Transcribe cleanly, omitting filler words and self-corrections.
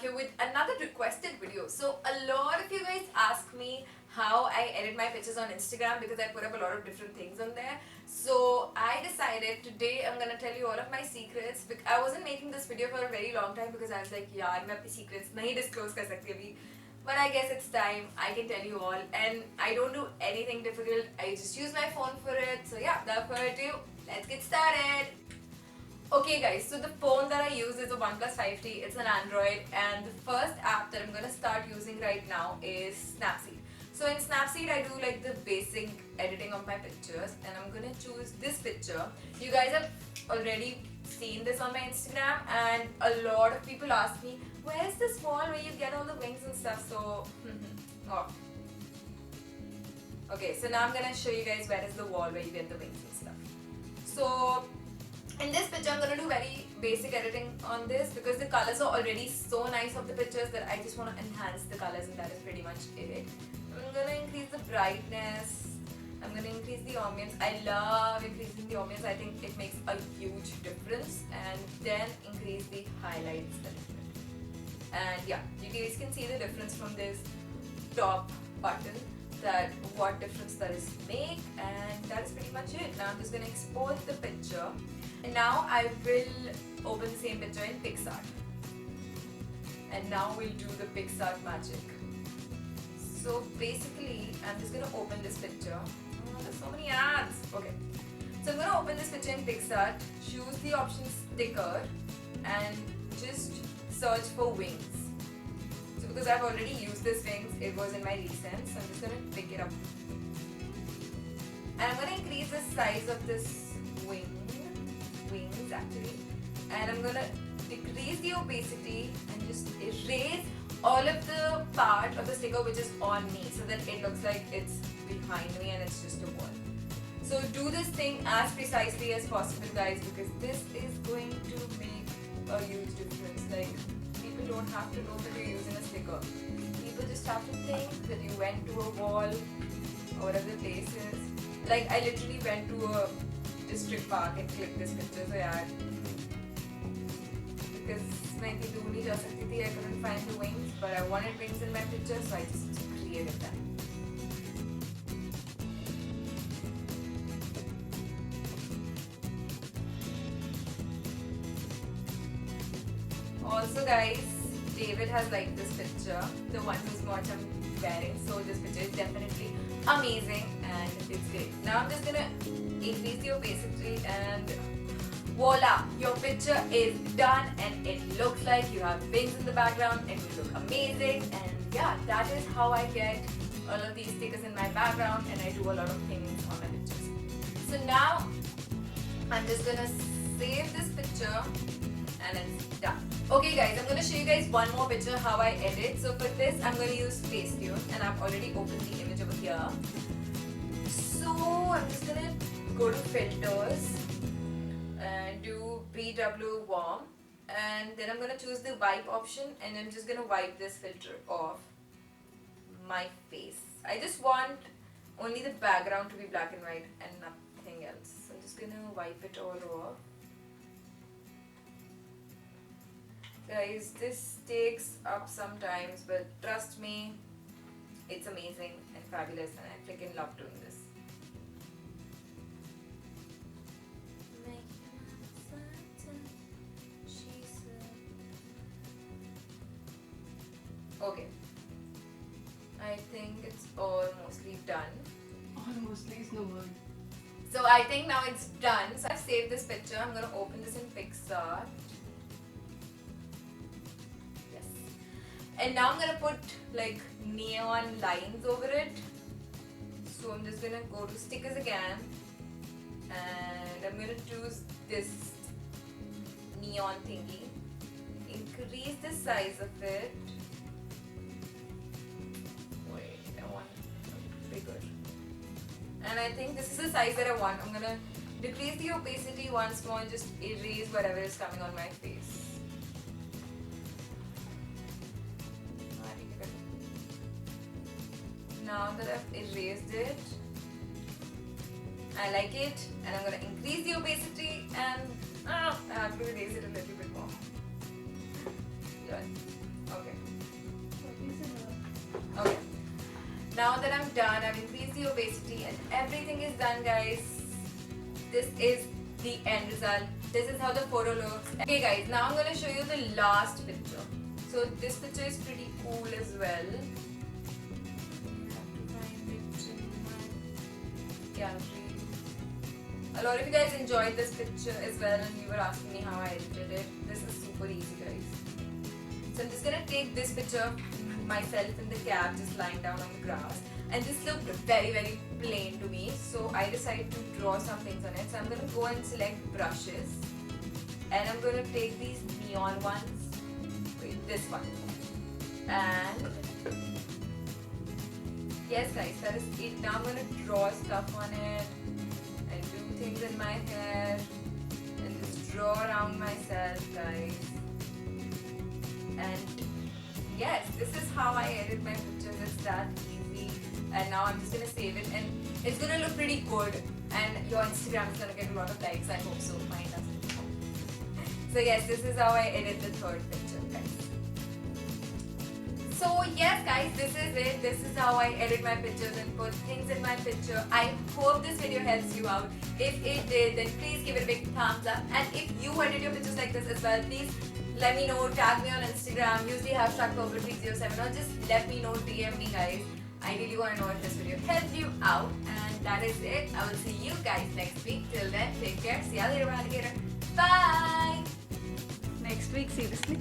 here with another requested video. So a lot of you guys ask me how I edit my pictures on Instagram because I put up a lot of different things on there. So I decided today I'm gonna tell you all of my secrets. I wasn't making this video for a very long time because I was like, yaar, main apni secrets nahi disclose kar sakti abhi. But I guess it's time. I can tell you all, and I don't do anything difficult. I just use my phone for it. So yeah, without further ado, let's get started. Okay guys, so the phone that I use is a OnePlus 5T. It's an Android, and the first app that I'm gonna start using right now is Snapseed. So in Snapseed, I do like the basic editing of my pictures, and I'm gonna choose this picture. You guys have already seen this on my Instagram, and a lot of people ask me, where's this wall where you get all the wings and stuff? So, oh. Okay, so now I'm gonna show you guys where is the wall where you get the wings and stuff. So in this picture, I'm gonna do very basic editing on this because the colors are already so nice of the pictures that I just want to enhance the colors, and that is pretty much it. I'm gonna increase the brightness. I'm gonna increase the ambience. I love increasing the ambience. I think it makes a huge difference. And then increase the highlights a little bit. And yeah, you guys can see the difference from this top button, that what difference does make, and that is pretty much it. Now I'm just gonna export the picture. And now I will open the same picture in Picsart. And now we'll do the Picsart magic. So basically, I'm just gonna open this picture. Oh, there's so many ads. Okay. So I'm gonna open this picture in Picsart, choose the option sticker, and just search for wings. So because I've already used this wings, it was in my recent, so I'm just gonna pick it up. And I'm gonna increase the size of this wings actually, and I'm gonna decrease the opacity and just erase all of the part of the sticker which is on me, so that it looks like it's behind me and it's just a wall. So do this thing as precisely as possible, guys, because this is going to make a huge difference. Like, people don't have to know that you're using a sticker. People just have to think that you went to a wall or whatever the place is. Like, I literally went to a district park and clicked this picture, so yeah. Because मैं कहीं दूर नहीं जा सकती थी, I couldn't find the wings, but I wanted wings in my picture, so I just created that. Also guys, David has liked this picture, the one whose watch I'm wearing, so this picture is definitely amazing and it's great. Now I'm just gonna increase the opacity and voila, your picture is done and it looks like you have wings in the background and you look amazing. And yeah, that is how I get all of these stickers in my background, and I do a lot of things on my pictures. So now I'm just gonna save this picture and it's done. Okay guys, I'm gonna show you guys one more picture how I edit. So for this, I'm gonna use Facetune, and I've already opened the image over here. So I'm just gonna go to filters and do BW warm, and then I'm gonna choose the wipe option, and I'm just gonna wipe this filter off my face. I just want only the background to be black and white and nothing else. So I'm just gonna wipe it all off. Guys, this takes up sometimes, but trust me, it's amazing and fabulous, and I freaking love doing this. Okay, I think it's almostly done. Almostly is no word. So I think now it's done. So I've saved this picture. I'm gonna open this in Picsart. Yes. And now I'm gonna put like neon lines over it. So I'm just gonna go to stickers again, and I'm gonna choose this neon thingy. Increase the size of it. Bigger. And I think this is the size that I want. I'm gonna decrease the opacity once more and just erase whatever is coming on my face. Now that I've erased it, I like it, and I'm gonna increase the opacity, and I have to erase it a little bit more. Done. now that I'm done, I've increased the opacity and everything is done, guys. This is the end result. This is how the photo looks. Okay guys, now I'm gonna show you the last picture. So this picture is pretty cool as well. Gallery. A lot of you guys enjoyed this picture as well and you were asking me how I edited it. This is super easy, guys. So I'm just gonna take this picture of myself in the cab just lying down on the grass, and this looked very plain to me, so I decided to draw some things on it. So I'm gonna go and select brushes and I'm gonna take these neon ones. Wait, this one. And yes guys, that is it. Now I'm gonna draw stuff on it and do things in my hair and just draw around myself, guys. And yes, this is how I edit my pictures. It's that easy. And now I'm just gonna save it and it's gonna look pretty good and your Instagram is gonna get a lot of likes. I hope so. Mine doesn't. So yes, this is how I edit the third picture, guys. So yes guys, this is it. This is how I edit my pictures and put things in my picture. I hope this video helps you out. If it did, then please give it a big thumbs up. And if you edit your pictures like this as well, please let me know, tag me on Instagram, use the hashtag Purplefreak07 or just let me know, DM me guys. I really want to know if this video helped you out. And that is it. I will see you guys next week. Till then, take care. See you later, alligator. Bye! Next week, seriously.